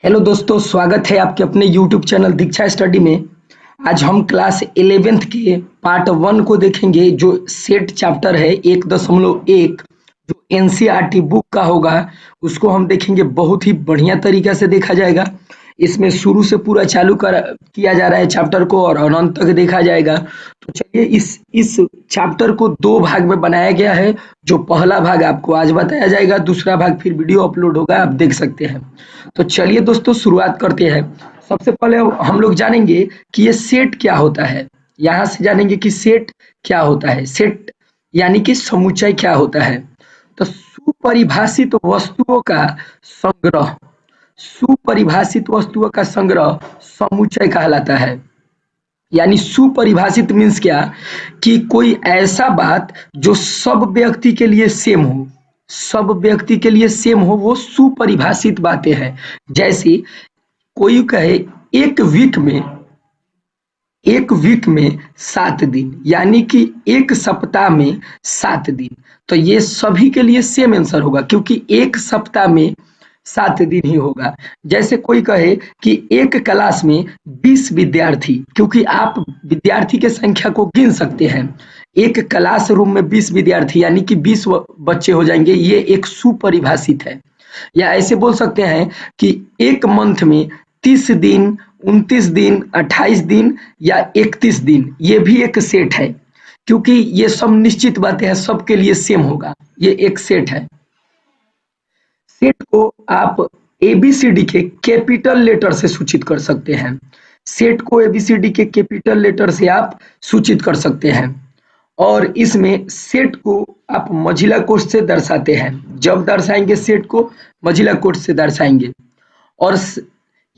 Hello दोस्तों, स्वागत है आपके अपने यूट्यूब चैनल दीक्षा स्टडी में। आज हम क्लास 11th के पार्ट 1 को देखेंगे, जो सेट चैप्टर है 1.1 जो एनसीईआरटी बुक का होगा। उसको हम देखेंगे, बहुत ही बढ़िया तरीका से देखा जाएगा। इसमें शुरू से पूरा चालू कर किया जा रहा है चैप्टर को और अंत तक देखा जाएगा। तो चलिए, इस चैप्टर को दो भाग में बनाया गया है। जो पहला भाग आपको आज बताया जाएगा, दूसरा भाग फिर वीडियो अपलोड होगा, आप देख सकते हैं। तो चलिए दोस्तों, शुरुआत करते हैं। सबसे पहले हम लोग जानेंगे कि ये सेट क्या होता है। यहाँ से जानेंगे कि सेट क्या होता है। सेट यानी कि समुच्चय क्या होता है। तो सुपरिभाषित वस्तुओं का संग्रह, सुपरिभाषित वस्तुओं का संग्रह समुच्चय कहलाता है। यानी सुपरिभाषित मीन्स क्या, कि कोई ऐसा बात जो सब व्यक्ति के लिए सेम हो, सब व्यक्ति के लिए सेम हो, वो सुपरिभाषित बातें हैं। जैसे कोई कहे एक वीक में 7 दिन, यानी कि एक सप्ताह में 7 दिन। तो ये सभी के लिए सेम आंसर होगा, क्योंकि एक सप्ताह में 7 दिन ही होगा। जैसे कोई कहे कि एक क्लास में 20 विद्यार्थी, क्योंकि आप विद्यार्थी के संख्या को गिन सकते हैं। एक क्लास रूम में 20 विद्यार्थी यानी कि 20 बच्चे हो जाएंगे। ये एक सुपरिभाषित है। या ऐसे बोल सकते हैं कि एक मंथ में 30 दिन, 29 दिन, 28 दिन या 31 दिन, ये भी एक सेट है, क्योंकि ये सब निश्चित बातें हैं, सबके लिए सेम होगा। ये एक सेट है। सेट को आप एबीसीडी के कैपिटल लेटर से सूचित कर सकते हैं। सेट को एबीसीडी के कैपिटल लेटर से आप सूचित कर सकते हैं। और इसमें सेट को आप मझिला कोड से दर्शाते हैं। जब दर्शाएंगे सेट को मझिला कोड से दर्शाएंगे। और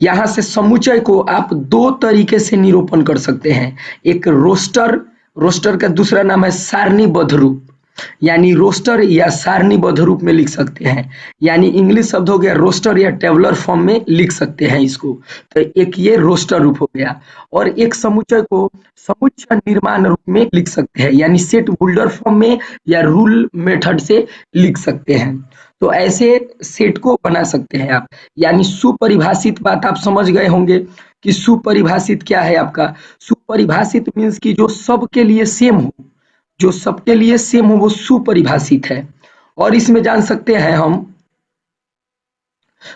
यहाँ से समुच्चय को आप दो तरीके से निरूपण कर सकते हैं। एक रोस्टर का दूसरा नाम है सारणीबद्ध रूप, यानी रोस्टर या सारणीबद्ध रूप में लिख सकते हैं। यानी इंग्लिश शब्द हो गया रोस्टर, या टेबुलर फॉर्म में लिख सकते हैं इसको। तो एक ये रोस्टर रूप हो गया। और एक समुच्चय को समुच्चय निर्माण रूप में लिख सकते हैं, यानी सेट बुल्डर फॉर्म में या रूल मेथड से लिख सकते हैं। तो ऐसे सेट को बना सकते हैं आप। यानी सुपरिभाषित बात आप समझ गए होंगे कि सुपरिभाषित क्या है आपका। सुपरिभाषित मीन्स कि जो सबके लिए सेम हो, जो सबके लिए सेम हो, वो सुपरिभाषित है। और इसमें जान सकते हैं हम,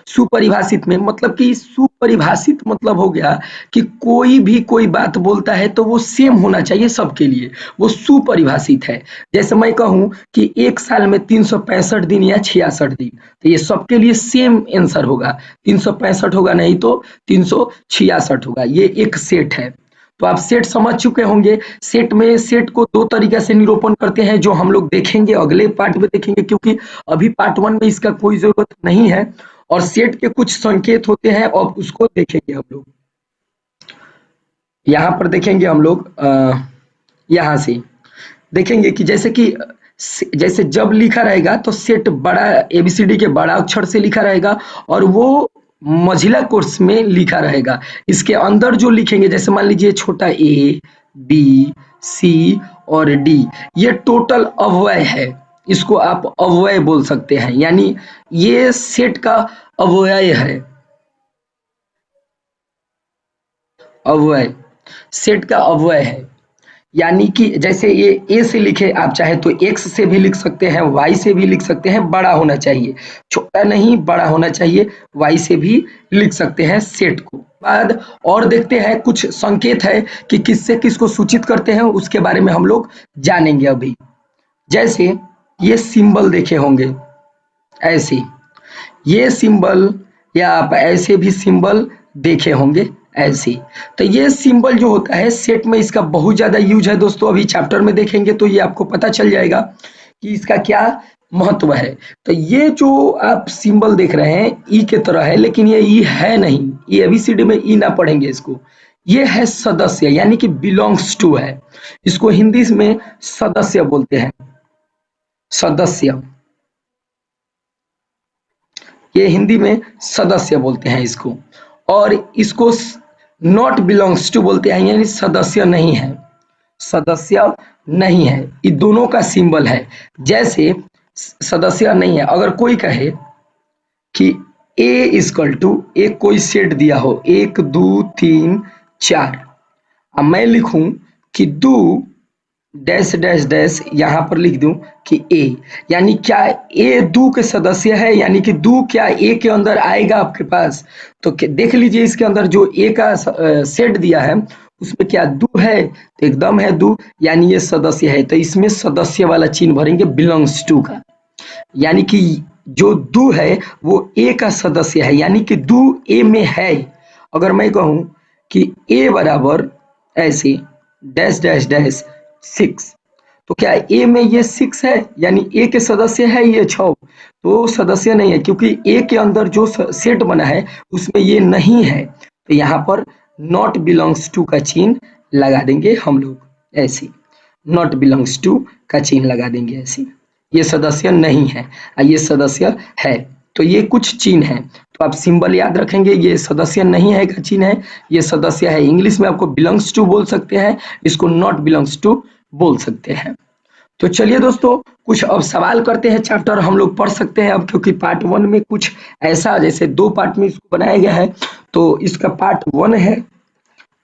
सुपरिभाषित में मतलब कि सुपरिभाषित मतलब हो गया कि कोई भी कोई बात बोलता है तो वो सेम होना चाहिए सबके लिए, वो सुपरिभाषित है। जैसे मैं कहूं कि एक साल में 365 दिन या 66 दिन, तो ये सबके लिए सेम आंसर होगा। 365 होगा नहीं तो 366 होगा। ये एक सेट है। तो आप सेट समझ चुके होंगे। सेट को दो तरीके से निरूपण करते हैं, जो हम लोग देखेंगे अगले पार्ट में देखेंगे, क्योंकि अभी पार्ट 1 में इसका कोई जरूरत नहीं है। और सेट के कुछ संकेत होते हैं और उसको देखेंगे हम लोग। यहाँ पर देखेंगे हम लोग, यहाँ से देखेंगे कि जैसे जब लिखा रहेगा तो सेट बड़ा एबीसीडी के बड़ा अक्षर से लिखा रहेगा, और वो मझिला कोर्स में लिखा रहेगा। इसके अंदर जो लिखेंगे, जैसे मान लीजिए छोटा ए, बी, सी और डी, ये टोटल अव्यय है। इसको आप अव्यय बोल सकते हैं, यानी ये सेट का अव्यय है। अव्यय सेट का अव्यय है। यानी कि जैसे ये ए से लिखे, आप चाहे तो एक्स से भी लिख सकते हैं, वाई से भी लिख सकते हैं। बड़ा होना चाहिए, छोटा नहीं, बड़ा होना चाहिए। वाई से भी लिख सकते हैं सेट को। बाद और देखते हैं, कुछ संकेत है कि किससे किसको सूचित करते हैं, उसके बारे में हम लोग जानेंगे अभी। जैसे ये सिंबल देखे होंगे, ऐसे ये सिंबल, या आप ऐसे भी सिंबल देखे होंगे ऐसे। तो ये सिंबल जो होता है सेट में, इसका बहुत ज्यादा यूज है दोस्तों। अभी चैप्टर में देखेंगे तो ये आपको पता चल जाएगा कि इसका क्या महत्व है। तो ये जो आप सिंबल देख रहे हैं ई के तरह है, लेकिन ये ई है नहीं। ये एबीसीडी में ई ना पढ़ेंगे इसको। ये है सदस्य, यानी कि बिलोंग्स टू है। इसको हिंदी में सदस्य बोलते हैं, सदस्य। ये हिंदी में सदस्य बोलते हैं इसको। और इसको नॉट बिलोंग्स टू बोलते हैं, यानी सदस्य नहीं है, सदस्य नहीं है। ये दोनों का सिंबल है। जैसे सदस्य नहीं है, अगर कोई कहे कि ए इक्वल टू एक कोई सेट दिया हो 1 2 3 4, अब मैं लिखूं कि दो डैश डैश डैश यहाँ पर लिख दूं कि ए, यानी क्या ए दो के सदस्य है, यानी कि दो क्या ए के अंदर आएगा आपके पास। तो देख लीजिए इसके अंदर जो ए का सेट दिया है उसमें क्या दो है, तो एकदम है दो, यानी ये सदस्य है। तो इसमें सदस्य वाला चिन्ह भरेंगे बिलोंग्स टू का, यानी कि जो दो है वो ए का सदस्य है, यानी कि दो ए में है। अगर मैं कहूं कि ए बराबर ऐसे डैश डैश डैश 6, तो क्या ए में ये 6 है, यानी ए के सदस्य है ये 6, तो सदस्य नहीं है, क्योंकि ए के अंदर जो सेट बना है उसमें ये नहीं है। तो यहाँ पर नॉट बिलोंग्स टू का चिन्ह लगा देंगे हम लोग, ऐसे नॉट बिलोंग्स टू का चिन्ह लगा देंगे ऐसे, ये सदस्य नहीं है और ये सदस्य है। तो ये कुछ चिन्ह है, तो आप सिंबल याद रखेंगे, ये सदस्य नहीं है का चिन्ह है, ये सदस्य है। इंग्लिश में आपको बिलोंग्स टू बोल सकते हैं, इसको नॉट बिलोंग्स टू बोल सकते हैं। तो चलिए दोस्तों कुछ अब सवाल करते हैं, चैप्टर हम लोग पढ़ सकते हैं अब, क्योंकि पार्ट 1 में कुछ ऐसा, जैसे 2 पार्ट में इसको बनाया गया है, तो इसका पार्ट 1 है,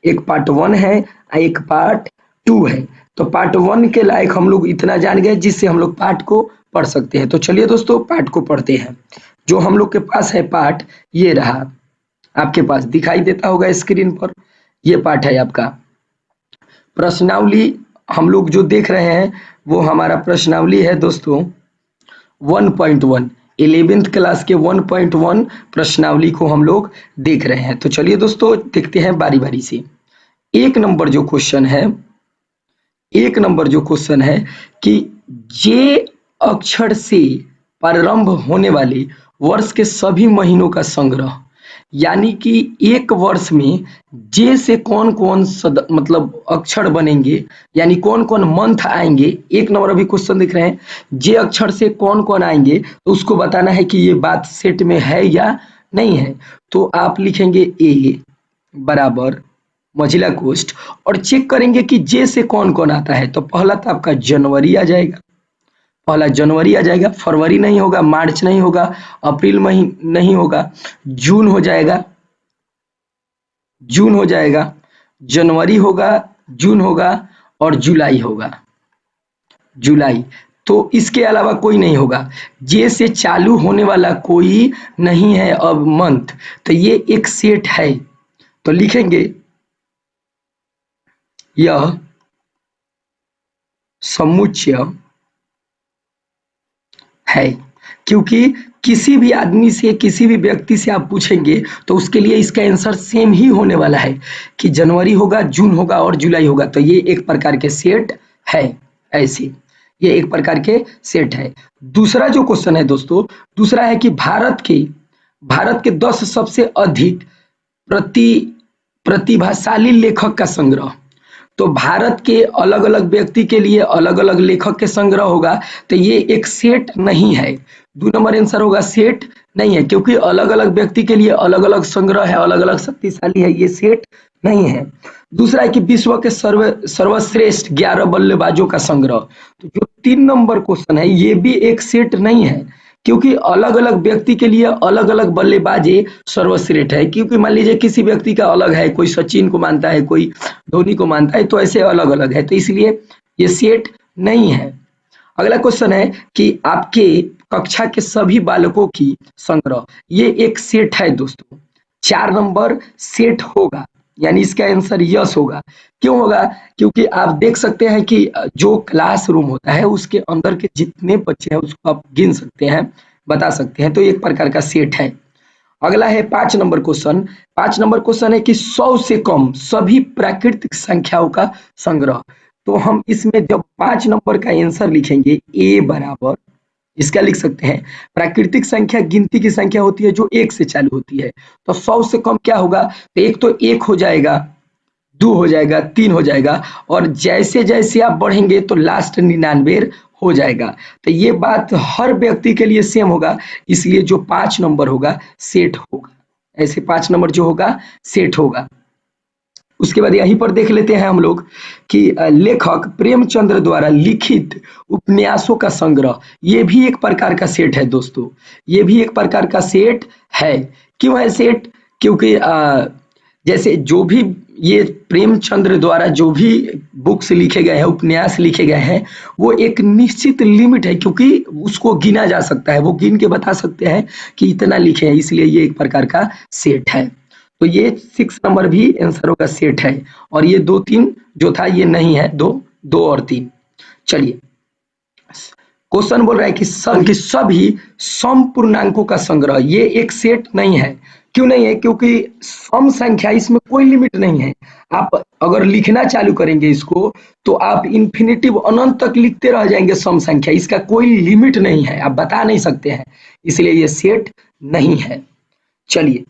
एक पार्ट 1 है और एक पार्ट 2 है। तो पार्ट 1 के लायक हम लोग इतना जान गए जिससे हम लोग पार्ट को पढ़ सकते हैं। तो चलिए दोस्तों पार्ट को पढ़ते हैं। जो हम लोग के पास है पार्ट, ये रहा, आपके पास दिखाई देता होगा स्क्रीन पर, ये पार्ट है आपका प्रश्नावली। हम लोग जो देख रहे हैं वो हमारा प्रश्नावली है दोस्तों 1.1, 11th क्लास के 1.1 प्रश्नावली को हम लोग देख रहे हैं। तो चलिए दोस्तों देखते हैं बारी बारी से। एक नंबर जो क्वेश्चन है, एक नंबर जो क्वेश्चन है कि जे अक्षर से प्रारंभ होने वाले वर्ष के सभी महीनों का संग्रह, यानी कि एक वर्ष में जे से कौन कौन मतलब अक्षर बनेंगे, यानी कौन कौन मंथ आएंगे। एक नंबर अभी क्वेश्चन दिख रहे हैं, जे अक्षर से कौन कौन आएंगे, तो उसको बताना है कि ये बात सेट में है या नहीं है। तो आप लिखेंगे ए बराबर मझिला कोष्ठ और चेक करेंगे कि जे से कौन कौन आता है। तो पहला तो आपका जनवरी आ जाएगा, पहला जनवरी आ जाएगा, फरवरी नहीं होगा, मार्च नहीं होगा, अप्रैल महीना नहीं होगा, जून हो जाएगा, जून हो जाएगा, जनवरी होगा, जून होगा और जुलाई होगा, जुलाई। तो इसके अलावा कोई नहीं होगा, जे से चालू होने वाला कोई नहीं है अब मंथ। तो ये एक सेट है, तो लिखेंगे यह समुच्चय है, क्योंकि किसी भी आदमी से, किसी भी व्यक्ति से आप पूछेंगे तो उसके लिए इसका आंसर सेम ही होने वाला है कि जनवरी होगा, जून होगा और जुलाई होगा। तो ये एक प्रकार के सेट है, ऐसे ये एक प्रकार के सेट है। दूसरा जो क्वेश्चन है दोस्तों, दूसरा है कि भारत के 10 सबसे अधिक प्रतिभाशाली लेखक का संग्रह। तो भारत के अलग अलग व्यक्ति के लिए अलग अलग लेखक के संग्रह होगा, तो ये एक सेट नहीं है। 2 नंबर आंसर होगा, सेट नहीं है, क्योंकि अलग अलग व्यक्ति के लिए अलग अलग संग्रह है, अलग अलग शक्तिशाली है, ये सेट नहीं है। दूसरा है कि विश्व के सर्वश्रेष्ठ 11 बल्लेबाजों का संग्रह। तो जो 3 नंबर क्वेश्चन है ये भी एक सेट नहीं है, क्योंकि अलग अलग व्यक्ति के लिए अलग अलग बल्लेबाजी सर्वश्रेष्ठ है। क्योंकि मान लीजिए किसी व्यक्ति का अलग है, कोई सचिन को मानता है, कोई धोनी को मानता है, तो ऐसे अलग अलग है, तो इसलिए ये सेट नहीं है। अगला क्वेश्चन है कि आपके कक्षा के सभी बालकों की संग्रह, ये एक सेट है दोस्तों। 4 नंबर सेट होगा, यानी इसका आंसर यस होगा। क्यों होगा? क्योंकि आप देख सकते हैं कि जो क्लासरूम होता है उसके अंदर के जितने बच्चे हैं उसको आप गिन सकते हैं, बता सकते हैं, तो एक प्रकार का सेट है। अगला है 5 नंबर क्वेश्चन। 5 नंबर क्वेश्चन है कि 100 से कम सभी प्राकृतिक संख्याओं का संग्रह। तो हम इसमें जब 5 नंबर का आंसर लिखेंगे, ए बराबर इसका लिख सकते हैं, प्राकृतिक संख्या गिनती की संख्या होती है जो 1 से चालू होती है। तो 100 से कम क्या होगा? तो एक तो 1 हो जाएगा, 2 हो जाएगा, 3 हो जाएगा, और जैसे जैसे आप बढ़ेंगे तो लास्ट 99 हो जाएगा। तो ये बात हर व्यक्ति के लिए सेम होगा, इसलिए जो 5 नंबर होगा सेट होगा, ऐसे 5 नंबर जो होगा सेट होगा। उसके बाद यहीं पर देख लेते हैं हम लोग कि लेखक प्रेमचंद्र द्वारा लिखित उपन्यासों का संग्रह, ये भी एक प्रकार का सेट है दोस्तों, ये भी एक प्रकार का सेट है। क्यों है सेट? क्योंकि जैसे जो भी ये प्रेमचंद्र द्वारा जो भी बुक्स लिखे गए हैं, उपन्यास लिखे गए हैं, वो एक निश्चित लिमिट है, क्योंकि उसको गिना जा सकता है, वो गिन के बता सकते हैं कि इतना लिखे हैं, इसलिए ये एक प्रकार का सेट है। तो ये 6 नंबर भी आंसरों का सेट है, और ये 2 3 जो था ये नहीं है, 2 और 3। चलिए, क्वेश्चन बोल रहा है कि सभी समपूर्णांकों का संग्रह, ये एक सेट नहीं है। क्यों नहीं है? क्योंकि सम संख्या, इसमें कोई लिमिट नहीं है। आप अगर लिखना चालू करेंगे इसको, तो आप इन्फिनिटिव अनंत तक लिखते रह जाएंगे सम संख्या, इसका कोई लिमिट नहीं है, आप बता नहीं सकते हैं, इसलिए ये सेट नहीं है। चलिए,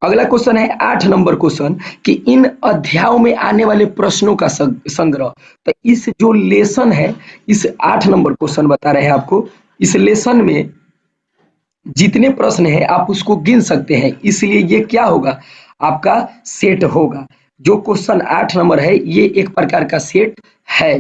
अगला क्वेश्चन है 8 नंबर क्वेश्चन कि इन अध्यायों में आने वाले प्रश्नों का संग्रह। तो इस जो लेसन है, इस 8 नंबर क्वेश्चन बता रहे हैं आपको, इस लेसन में जितने प्रश्न है आप उसको गिन सकते हैं, इसलिए ये क्या होगा? आपका सेट होगा। जो क्वेश्चन 8 नंबर है ये एक प्रकार का सेट है।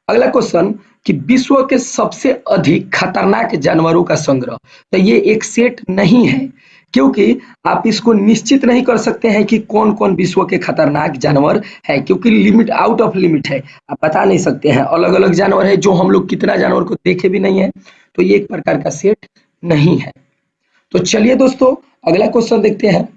अगला क्वेश्चन कि विश्व के सबसे अधिक खतरनाक जानवरों का संग्रह। तो ये एक सेट नहीं है, क्योंकि आप इसको निश्चित नहीं कर सकते हैं कि कौन कौन विश्व के खतरनाक जानवर है, क्योंकि लिमिट आउट ऑफ लिमिट है, आप बता नहीं सकते हैं। अलग अलग जानवर है जो हम लोग कितना जानवर को देखे भी नहीं है, तो ये एक प्रकार का सेट नहीं है। तो चलिए दोस्तों, अगला क्वेश्चन देखते हैं।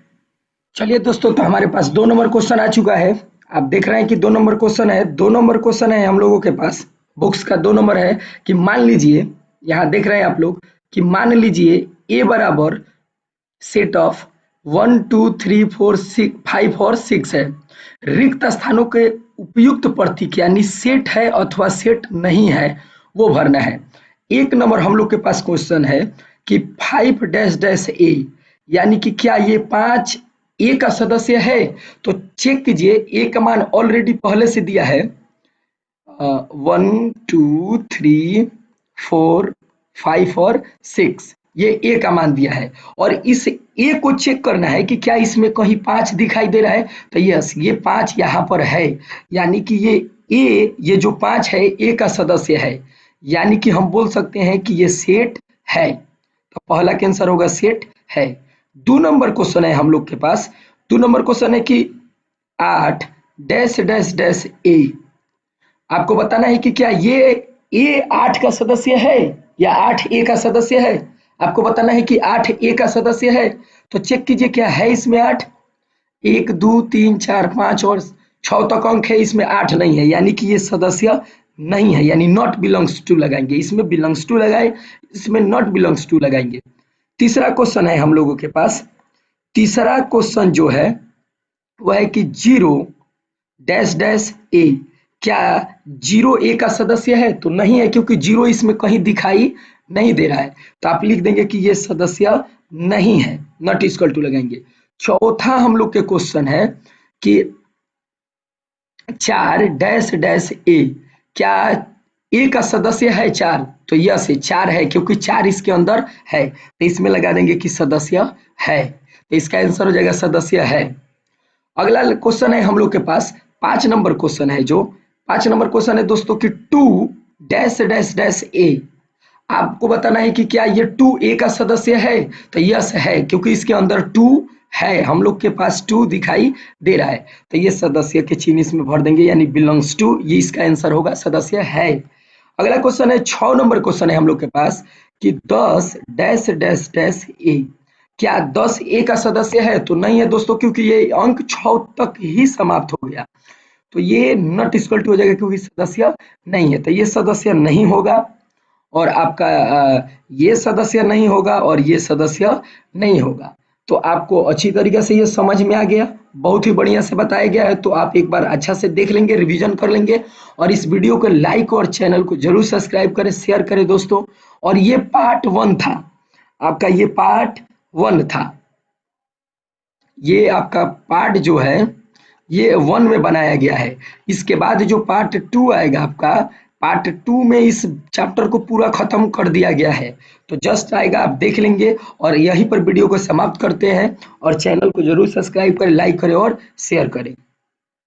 चलिए दोस्तों, तो हमारे पास 2 नंबर क्वेश्चन आ चुका है। आप देख रहे हैं कि 2 नंबर क्वेश्चन है, 2 नंबर क्वेश्चन है हम लोगों के पास, बुक्स का 2 नंबर है कि मान लीजिए, यहाँ देख रहे हैं आप लोग कि मान लीजिए ए बराबर सेट ऑफ 1 2 3 4 6 5 और 6 है। रिक्त स्थानों के उपयुक्त प्रतीक यानी सेट है अथवा सेट नहीं है वो भरना है। 1 नंबर हम लोग के पास क्वेश्चन है कि 5 डैश डैश ए, यानी कि क्या ये 5 ए का सदस्य है? तो चेक कीजिए, ए का मान ऑलरेडी पहले से दिया है 1 2 3 4 5 और 6, ये ए का मान दिया है, और इस ए को चेक करना है कि क्या इसमें कहीं 5 दिखाई दे रहा है। तो यस, ये 5 यहाँ पर है, यानी कि ये जो 5 है ए का सदस्य है, यानी कि हम बोल सकते हैं कि ये सेट है। तो पहला आंसर होगा सेट है। 2 नंबर क्वेश्चन है हम लोग के पास, 2 नंबर क्वेश्चन है कि 8 डैश डैश डैश ए, आपको बताना है कि क्या ये ए 8 का सदस्य है या 8 ए का सदस्य है। आपको बताना है कि 8 ए का सदस्य है, तो चेक कीजिए क्या है इसमें 8, 1 2 3 4 5 और 6 तक अंक है, इसमें 8 नहीं है, यानी कि ये सदस्य नहीं है, यानी नॉट बिलोंग्स टू लगाएंगे, इसमें बिलोंग्स टू लगाए, इसमें नॉट बिलोंग्स टू लगाएंगे। तीसरा क्वेश्चन है हम लोगों के पास, तीसरा क्वेश्चन जो है वह है कि 0 डैश डैश ए, क्या 0 ए का सदस्य है? तो नहीं है, क्योंकि 0 इसमें कहीं दिखाई नहीं दे रहा है, तो आप लिख देंगे कि ये सदस्य नहीं है, नॉट इक्वल टू लगाएंगे। चौथा हम लोग के क्वेश्चन है कि 4 डैश डैश ए, क्या ए का सदस्य है 4? तो यस है, 4 है, क्योंकि 4 इसके अंदर है, तो इसमें लगा देंगे कि सदस्य है, तो इसका आंसर हो जाएगा सदस्य है। अगला क्वेश्चन है हम लोग के पास 5 नंबर क्वेश्चन है, जो 5 नंबर क्वेश्चन है दोस्तों कि 2 डैश डैश डैश ए, आपको बताना है कि क्या ये 2 ए का सदस्य है? तो यस है, क्योंकि इसके अंदर 2 है, हम लोग के पास 2 दिखाई दे रहा है, तो ये सदस्य के चिन्ह इसमें भर देंगे, यानी बिलोंग्स टू, ये इसका आंसर होगा, सदस्य है। अगला क्वेश्चन है 6 नंबर क्वेश्चन है हम लोग के पास कि 10 डैश डैश डैश ए, क्या 10 ए का सदस्य है? तो नहीं है दोस्तों, क्योंकि ये अंक 6 तक ही समाप्त हो गया, तो ये नॉट इक्वल टू हो जाएगा, क्योंकि सदस्य नहीं है, तो ये सदस्य नहीं होगा, और आपका ये सदस्य नहीं होगा, और ये सदस्य नहीं होगा। तो आपको अच्छी तरीके से ये समझ में आ गया, बहुत ही बढ़िया से बताया गया है, तो आप एक बार अच्छा से देख लेंगे, रिवीजन कर लेंगे, और इस वीडियो को लाइक और चैनल को जरूर सब्सक्राइब करें, शेयर करें दोस्तों। और ये पार्ट 1 था आपका, ये पार्ट 1 था, ये आपका पार्ट जो है ये 1 में बनाया गया है। इसके बाद जो पार्ट 2 आएगा आपका, पार्ट 2 में इस चैप्टर को पूरा खत्म कर दिया गया है, तो जस्ट आएगा, आप देख लेंगे, और यहीं पर वीडियो को समाप्त करते हैं, और चैनल को जरूर सब्सक्राइब करें, लाइक करें और शेयर करें।